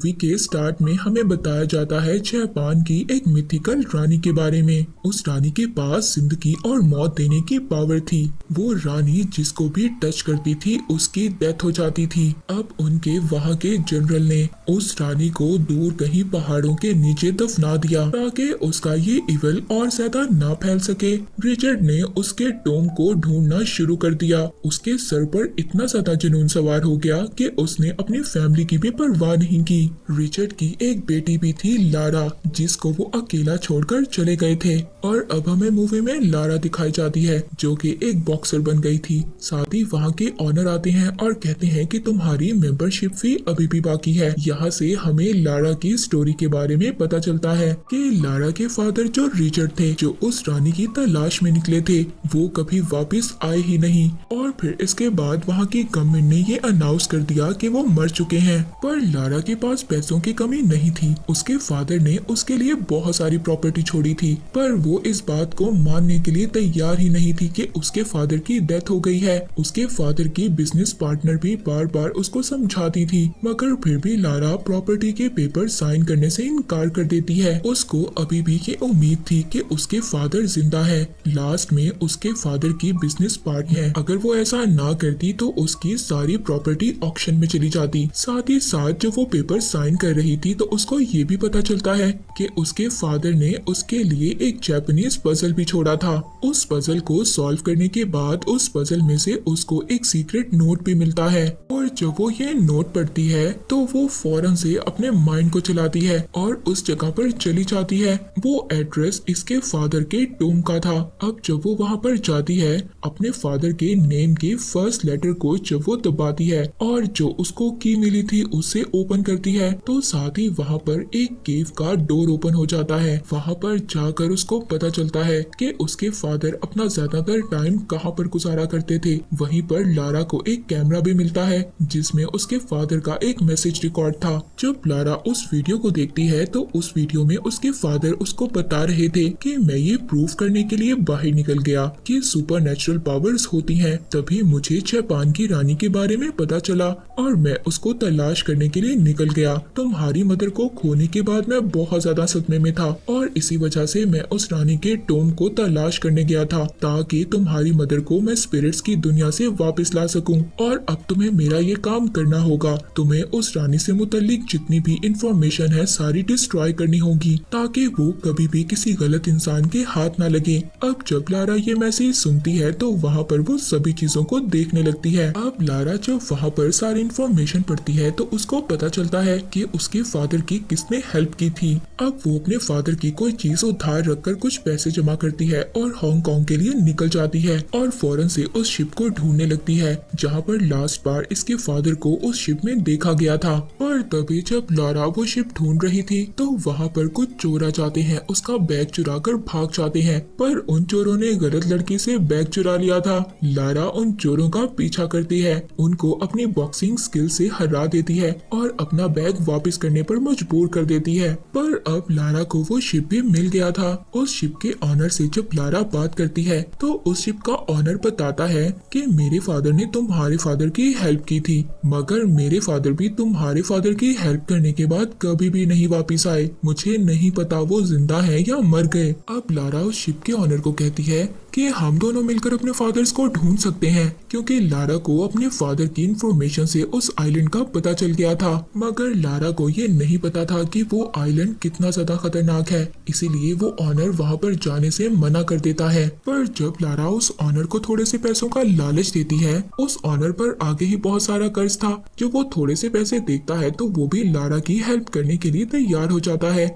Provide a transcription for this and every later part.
Movie के start में हमें बताया जाता है जापान की एक मिथिकल रानी के बारे में। उस रानी के पास जिंदगी और मौत देने की पावर थी। वो रानी जिसको भी टच करती थी उसकी डेथ हो जाती थी। अब उनके वहाँ के जनरल ने उस रानी को दूर कहीं पहाड़ों के नीचे दफना दिया ताकि उसका ये इवल और ज्यादा ना फैल सके। रिचर्ड ने उसके टोम को ढूंढना शुरू कर दिया। उसके सर पर इतना ज्यादा जुनून सवार हो गया कि उसने अपनी फैमिली की भी परवाह नहीं की। रिचर्ड की एक बेटी भी थी लारा, जिसको वो अकेला छोड़कर चले गए थे। और अब हमें मूवी में लारा दिखाई जाती है जो कि एक बॉक्सर बन गई थी। साथ ही वहाँ के ऑनर आते हैं और कहते हैं कि तुम्हारी मेंबरशिप फी अभी भी बाकी है। यहाँ से हमें लारा की स्टोरी के बारे में पता चलता है कि लारा के फादर जो रिचर्ड थे, जो उस रानी की तलाश में निकले थे, वो कभी वापस आए ही नहीं। और फिर इसके बाद वहाँ की गवर्नमेंट ने ये अनाउंस कर दिया कि वो मर चुके हैं। पर लारा के पास पैसों की कमी नहीं थी। उसके फादर ने उसके लिए बहुत सारी प्रॉपर्टी छोड़ी थी, पर वो इस बात को मानने के लिए तैयार ही नहीं थी कि उसके फादर की डेथ हो गई है। उसके फादर की बिजनेस पार्टनर भी बार बार उसको समझाती थी, मगर फिर भी लारा प्रॉपर्टी के पेपर साइन करने से इनकार कर देती है। उसको अभी भी ये उम्मीद थी कि उसके फादर जिंदा है। लास्ट में उसके फादर की बिजनेस पार्टनर है, अगर वो ऐसा ना करती तो उसकी सारी प्रॉपर्टी ऑक्शन में चली जाती। साथ ही साथ जब वो पेपर साइन कर रही थी तो उसको ये भी पता चलता है कि उसके फादर ने उसके लिए एक जापानीज पजल भी छोड़ा था। उस पजल को सॉल्व करने के बाद उस पजल में से उसको एक सीक्रेट नोट भी मिलता है। और जब वो ये नोट पढ़ती है तो वो फौरन से अपने माइंड को चलाती है और उस जगह पर चली जाती है। वो एड्रेस इसके फादर के टोम का था। अब जब वो वहाँ पर जाती है, अपने फादर के नेम के फर्स्ट लेटर को जब वो दबाती है और जो उसको की मिली थी उससे ओपन करती है, तो साथ ही वहाँ पर एक केव का डोर ओपन हो जाता है। वहाँ पर जाकर उसको पता चलता है कि उसके फादर अपना ज्यादातर टाइम कहाँ पर गुजारा करते थे। वहीं पर लारा को एक कैमरा भी मिलता है जिसमें उसके फादर का एक मैसेज रिकॉर्ड था। जब लारा उस वीडियो को देखती है तो उस वीडियो में उसके फादर उसको बता रहे थे कि मैं ये प्रूव करने के लिए बाहर निकल गया कि सुपरनेचुरल पावर्स होती हैं, तभी मुझे जापान की रानी के बारे में पता चला और मैं उसको तलाश करने के लिए निकल गया। तुम्हारी मदर को खोने के बाद मैं बहुत ज्यादा सदमे में था और इसी वजह से मैं उस रानी के टोम को तलाश करने गया था ताकि तुम्हारी मदर को मैं स्पिरिट्स की दुनिया से वापस ला सकूं। और अब तुम्हें मेरा ये काम करना होगा। तुम्हें उस रानी से मुताल्लिक जितनी भी इंफॉर्मेशन है सारी डिस्ट्रॉय करनी होगी ताकि वो कभी भी किसी गलत इंसान के हाथ ना लगे। अब जब लारा ये मैसेज सुनती है तो वहाँ पर वो सभी चीजों को देखने लगती है। अब लारा जब वहाँ पर सारी इंफॉर्मेशन पढ़ती है तो उसको पता चलता है कि उसके फादर की किसने हेल्प की थी। अब वो अपने फादर की कोई चीज उधार रखकर कुछ पैसे जमा करती है और हांगकांग के लिए निकल जाती है और फौरन से उस शिप को ढूंढने लगती है जहाँ पर लास्ट बार इसके फादर को उस शिप में देखा गया था। पर तभी जब लारा वो शिप ढूंढ रही थी तो वहाँ पर कुछ चोर आ जाते हैं, उसका बैग चुरा कर भाग जाते हैं, पर उन चोरों ने गलत लड़की से बैग चुरा लिया था। लारा उन चोरों का पीछा करती है, उनको अपनी बॉक्सिंग स्किल से हरा देती है और अपना बैग वापस करने पर मजबूर कर देती है। पर अब लारा को वो शिप भी मिल गया था। उस शिप के ऑनर से जब लारा बात करती है तो उस शिप का ऑनर बताता है कि मेरे फादर ने तुम्हारे फादर की हेल्प की थी, मगर मेरे फादर भी तुम्हारे फादर की हेल्प करने के बाद कभी भी नहीं वापस आए। मुझे नहीं पता वो जिंदा है या मर गए। अब लारा उस शिप के ऑनर को कहती है कि हम दोनों मिलकर अपने फादर्स को ढूंढ सकते हैं, क्योंकि लारा को अपने फादर की इंफॉर्मेशन से उस आइलैंड का पता चल गया था। मगर लारा को ये नहीं पता था कि वो आइलैंड कितना ज्यादा खतरनाक है, इसीलिए वो ऑनर वहाँ पर जाने से मना कर देता है। पर जब लारा उस ऑनर को थोड़े से पैसों का लालच देती है, उस ऑनर पर आगे ही बहुत सारा कर्ज था। जब वो थोड़े से पैसे देखता है तो वो भी लारा की हेल्प करने के लिए तैयार हो जाता है।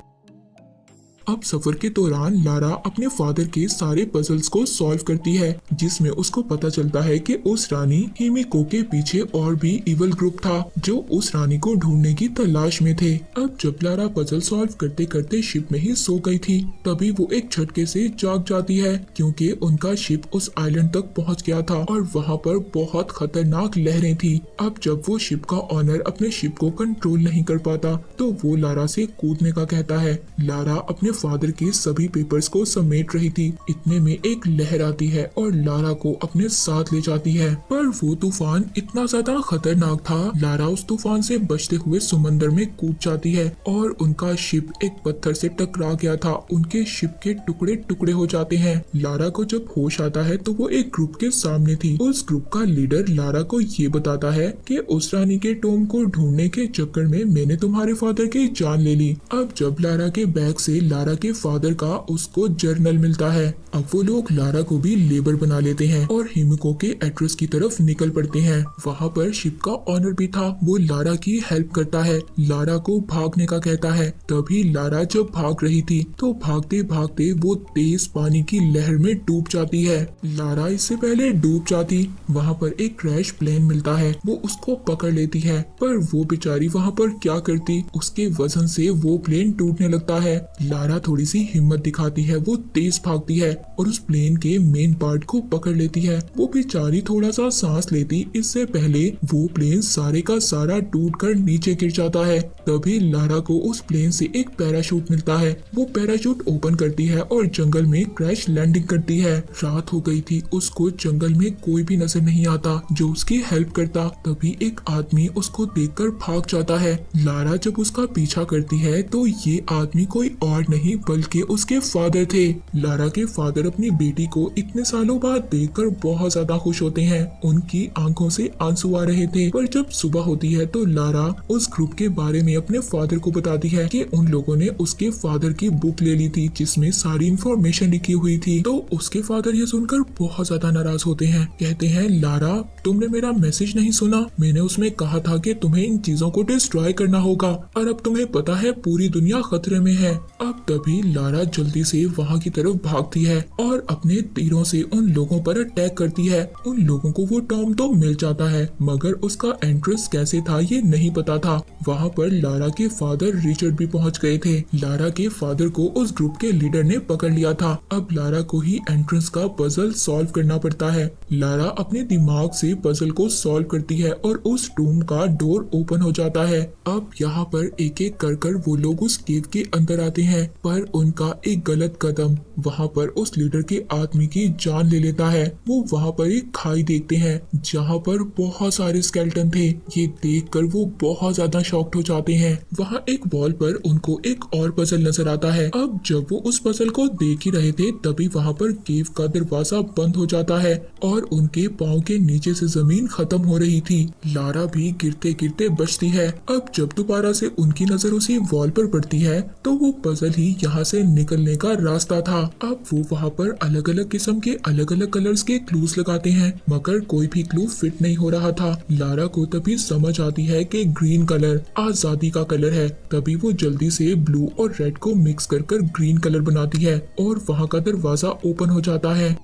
अब सफर के दौरान लारा अपने फादर के सारे पजल्स को सॉल्व करती है, जिसमें उसको पता चलता है कि उस रानी हिमिको के पीछे और भी इवल ग्रुप था जो उस रानी को ढूंढने की तलाश में थे। अब जब लारा पजल सॉल्व करते करते शिप में ही सो गई थी, तभी वो एक झटके से जाग जाती है क्योंकि उनका शिप उस आइलैंड तक पहुंच गया था और वहां पर बहुत खतरनाक लहरें थी। अब जब वो शिप का ऑनर अपने शिप को कंट्रोल नहीं कर पाता तो वो लारा से कूदने का कहता है। लारा अपने फादर के सभी पेपर्स को समेट रही थी। इतने में एक लहर आती है और लारा को अपने साथ ले जाती है, पर वो तूफान इतना ज्यादा खतरनाक था। लारा उस तूफान से बचते हुए समंदर में कूद जाती है और उनका शिप एक पत्थर से टकरा गया था। उनके शिप के टुकड़े टुकड़े हो जाते हैं। लारा को जब होश आता है तो वो एक ग्रुप के सामने थी। उस ग्रुप का लीडर लारा को ये बताता है कि उस रानी के टॉम को ढूंढने के चक्कर में मैंने तुम्हारे फादर की जान ले ली। अब जब लारा के बैग से लारा के फादर का उसको जर्नल मिलता है। अब वो लोग लारा को भी लेबर बना लेते हैं और हिमिको के एड्रेस की तरफ निकल पड़ते हैं। वहाँ पर शिप का ऑनर भी था, वो लारा की हेल्प करता है, लारा को भागने का कहता है। तभी लारा जब भाग रही थी तो भागते भागते वो तेज पानी की लहर में डूब जाती है। लारा इससे पहले डूब जाती। वहाँ पर एक क्रैश प्लेन मिलता है, वो उसको पकड़ लेती है, पर वो बेचारी वहाँ पर क्या करती, उसके वजन से वो प्लेन टूटने लगता है। लारा थोड़ी सी हिम्मत दिखाती है, वो तेज भागती है और उस प्लेन के मेन पार्ट को पकड़ लेती है। वो बेचारी थोड़ा सा सांस लेती इससे पहले वो प्लेन सारे का सारा टूटकर नीचे गिर जाता है। तभी लारा को उस प्लेन से एक पैराशूट मिलता है, वो पैराशूट ओपन करती है और जंगल में क्रैश लैंडिंग करती है। रात हो गई थी, उसको जंगल में कोई भी नजर नहीं आता जो उसकी हेल्प करता। तभी एक आदमी उसको देखकर भाग जाता है। लारा जब उसका पीछा करती है तो ये आदमी कोई और नहीं बल्कि उसके फादर थे। लारा के फादर अपनी बेटी को इतने सालों बाद देखकर बहुत ज्यादा खुश होते हैं। उनकी आंखों से आंसू आ रहे थे। पर जब सुबह होती है तो लारा उस ग्रुप के बारे में अपने फादर को बताती है कि उन लोगों ने उसके फादर की बुक ले ली थी जिसमें सारी इंफॉर्मेशन लिखी हुई थी। तो उसके फादर ये सुनकर बहुत ज्यादा नाराज होते हैं। कहते हैं, लारा तुमने मेरा मैसेज नहीं सुना, मैंने उसमें कहा था कि तुम्हें इन चीजों को डिस्ट्रॉय करना होगा और अब तुम्हें पता है पूरी दुनिया खतरे में है। अब तभी लारा जल्दी से वहाँ की तरफ भागती है और अपने तीरों से उन लोगों पर अटैक करती है। उन लोगों को वो टॉम तो मिल जाता है मगर उसका एंट्रेंस कैसे था ये नहीं पता था। वहाँ पर लारा के फादर रिचर्ड भी पहुँच गए थे। लारा के फादर को उस ग्रुप के लीडर ने पकड़ लिया था। अब लारा को ही एंट्रेंस का पजल सॉल्व करना पड़ता है। लारा अपने दिमाग से पजल को सॉल्व करती है और उस टूम का डोर ओपन हो जाता है। अब यहाँ पर एक एक कर वो लोग उस केव के अंदर आते हैं, पर उनका एक गलत कदम वहाँ पर उस लीडर के आदमी की जान ले लेता है। वो वहाँ पर एक खाई देखते हैं जहाँ पर बहुत सारे स्केलेटन थे। ये देखकर वो बहुत ज्यादा शॉक्ड हो जाते हैं। वहाँ एक वॉल पर उनको एक और पजल नजर आता है। अब जब वो उस पजल को देख ही रहे थे तभी वहाँ पर केव का दरवाजा बंद हो जाता है और उनके पाँव के नीचे से जमीन खत्म हो रही थी। लारा भी गिरते गिरते बचती है। अब जब दोबारा से उनकी नजर उसी वॉल पर पड़ती है तो वो पजल ही यहाँ से निकलने का रास्ता था। अब वो वहाँ पर अलग अलग किस्म के अलग अलग कलर्स के क्लूज लगाते हैं मगर कोई भी क्लू फिट नहीं हो रहा था। लारा को तभी समझ आती है कि ग्रीन कलर आजादी का कलर है। तभी वो जल्दी से ब्लू और रेड को मिक्स कर ग्रीन कलर बनाती है और वहाँ का दरवाजा ओपन हो जाता है।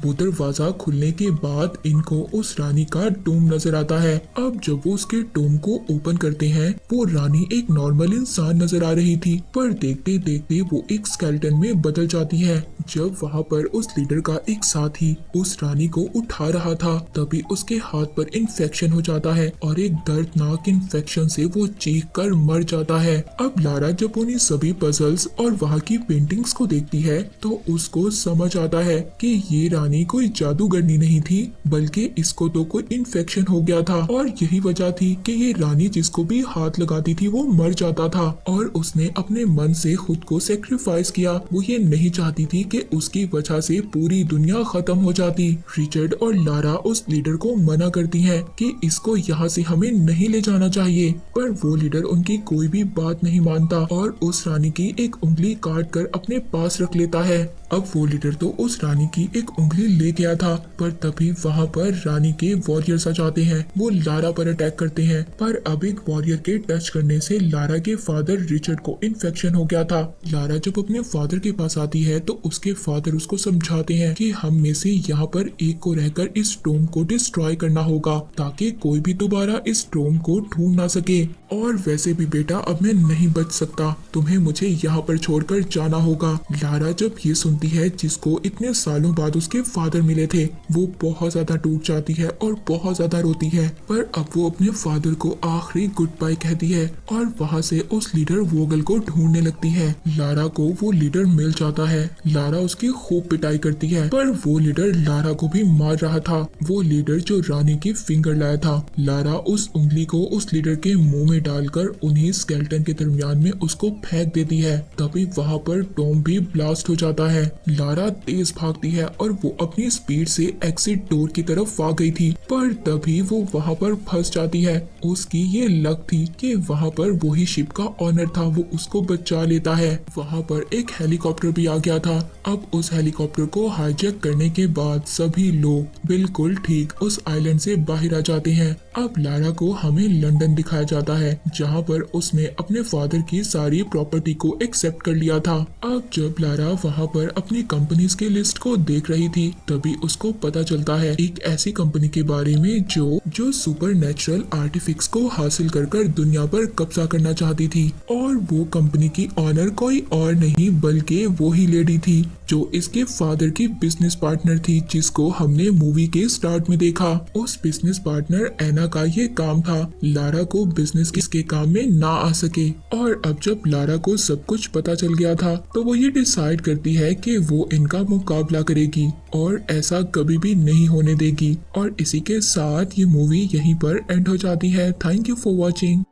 वो दरवाजा खुलने के बाद इनको उस रानी का टूम नजर आता है। अब जब वो उसके टूम को ओपन करते हैं वो रानी एक नॉर्मल इंसान नजर आ रही थी, पर देखते देखते वो एक स्केलेटन में बदल जाती है। जब वहाँ पर उस लीडर का एक साथी उस रानी को उठा रहा था तभी उसके हाथ पर इन्फेक्शन हो जाता है और एक दर्दनाक इन्फेक्शन से वो चीख कर मर जाता है। अब लारा जब उन्हीं सभी पजल्स और वहाँ की पेंटिंग्स को देखती है तो उसको समझ आता है कि ये रानी कोई जादूगरनी नहीं थी बल्कि इसको तो कोई इन्फेक्शन हो गया था और यही वजह थी कि ये रानी जिसको भी हाथ लगाती थी वो मर जाता था और उसने अपने मन से खुद को सेक्रीफाइस किया। वो ये नहीं चाहती थी कि उसकी वजह से पूरी दुनिया खत्म हो जाती। रिचर्ड और लारा उस लीडर को मना करती हैं कि इसको यहाँ से हमें नहीं ले जाना चाहिए, पर वो लीडर उनकी कोई भी बात नहीं मानता और उस रानी की एक उंगली काट कर अपने पास रख लेता है। अब वो लीडर तो उस रानी की एक उंगली ले गया था, पर तभी वहाँ पर रानी के वॉरियर्स आ जाते हैं। वो लारा पर अटैक करते हैं, पर अब एक वॉरियर के टच करने से लारा के फादर रिचर्ड को इन्फेक्शन हो गया था। लारा जब अपने फादर के पास आती है तो उसके फादर उसको समझाते हैं कि हम में से यहाँ पर एक को रहकर इस टोम को डिस्ट्रॉय करना होगा ताकि कोई भी दोबारा इस टोम को ढूंढ ना सके। और वैसे भी बेटा अब मैं नहीं बच सकता, तुम्हें मुझे यहाँ पर छोड़कर जाना होगा। लारा जब ये सुनती जानती है जिसको इतने सालों बाद उसके फादर मिले थे। वो बहुत ज्यादा टूट जाती है और बहुत ज्यादा रोती है, पर अब वो अपने फादर को आखिरी गुड बाय कहती है और वहाँ से उस लीडर वोगल को ढूंढने लगती है। लारा को वो लीडर मिल जाता है। लारा उसकी खूब पिटाई करती है, पर वो लीडर लारा को भी मार रहा था। वो लीडर जो रानी की फिंगर लाया था। लारा उस उंगली को उस लीडर के मुंह में डालकर उन्हीं स्केलेटन के दरमियान में उसको फेंक देती है। तभी वहाँ पर टॉम भी ब्लास्ट हो जाता है। लारा तेज भागती है और वो अपनी स्पीड से एग्जिट डोर की तरफ आ गई थी, पर तभी वो वहाँ पर फंस जाती है। उसकी ये लक थी कि वहाँ पर वही शिप का ऑनर था, वो उसको बचा लेता है। वहाँ पर एक हेलीकॉप्टर भी आ गया था। अब उस हेलीकॉप्टर को हाईजैक करने के बाद सभी लोग बिल्कुल ठीक उस आइलैंड से बाहर आ जाते हैं। अब लारा को हमें लंदन दिखाया जाता है, जहाँ पर उसने अपने फादर की सारी प्रॉपर्टी को एक्सेप्ट कर लिया था। अब जब लारा वहाँ पर अपनी कंपनीज की लिस्ट को देख रही थी, तभी उसको पता चलता है एक ऐसी कंपनी के बारे में जो सुपर नेचुरल आर्टिफिक्स को हासिल कर दुनिया पर कब्जा करना चाहती थी। और वो कंपनी की ऑनर कोई और नहीं बल्कि वो ही लेडी थी जो इसके फादर की बिजनेस पार्टनर थी, जिसको हमने मूवी के स्टार्ट में देखा। उस बिजनेस पार्टनर एना का ये काम था लारा को बिजनेस के काम में ना आ सके। और अब जब लारा को सब कुछ पता चल गया था, तो वो ये डिसाइड करती है कि वो इनका मुकाबला करेगी और ऐसा कभी भी नहीं होने देगी। और इसी के साथ ये मूवी यहीं पर एंड हो जाती है। Thank you for watching.